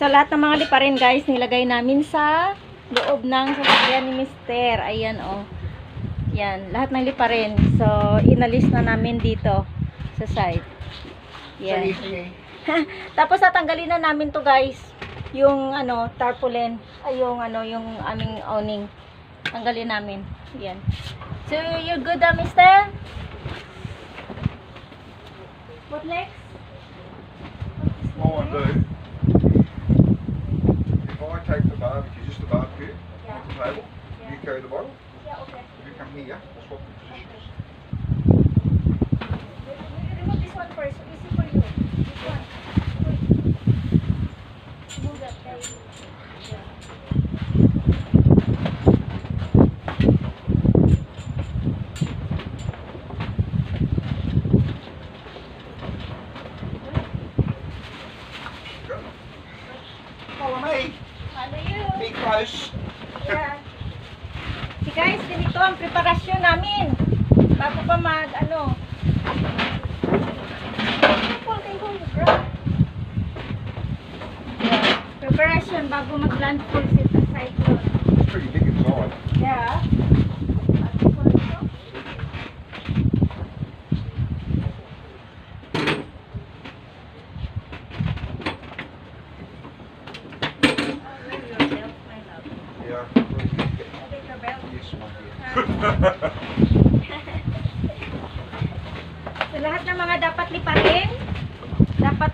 So, lahat ng mga liparin, guys, nilagay namin sa loob ng sasakyan ni Mister. Ayan, oh. Yan, lahat ng liparin. So, inalis na namin dito sa side. Yan. Tapos, tatanggalin na namin to, guys. Yung, tarpaulin. Ay, yung aming awning. Tanggalin namin. Yan. So, you're good, Mister? What next? All I do, if I take the barbecue, just the barbecue, Yeah. off the table, Yeah. you carry the bottle, Yeah, okay. you come here, we'll swap the positions. Remove this one first. Easy for you. This one. Move that guy. Yeah. Go. Follow me, Follow you. be close. Yeah. Si guys, ganito ang preparasyon namin. Bago pa Preparation bago mag-landfall sa cyclone. It's pretty big inside. Yeah. Yeah. Yes, my dear. So, lahat ng mga dapat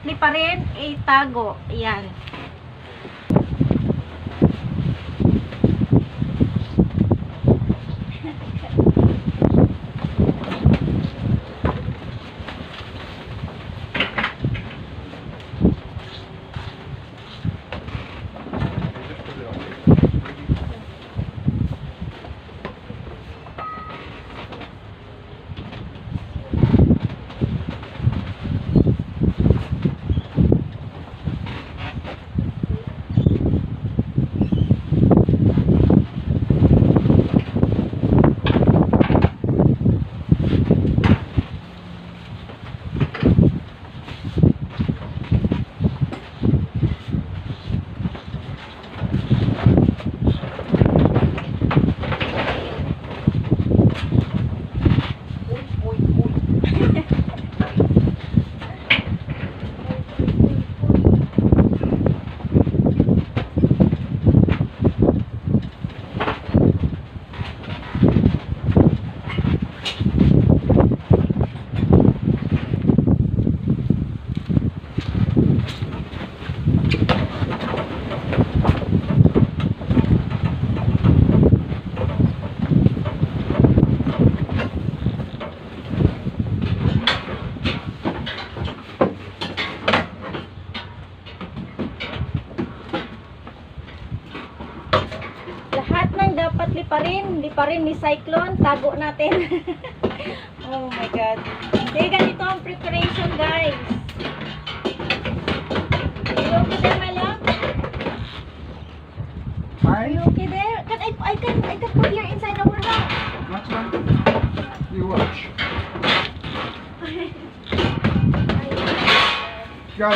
liparin, itago. Ayan. You just put it on there. Lahat ng dapat liparin ni Cyclone, tago natin. Oh my God. Okay, ganito ang preparation, guys. Are you okay there, my love? Are you okay there? I can put here inside our house. That's right. You watch. Go.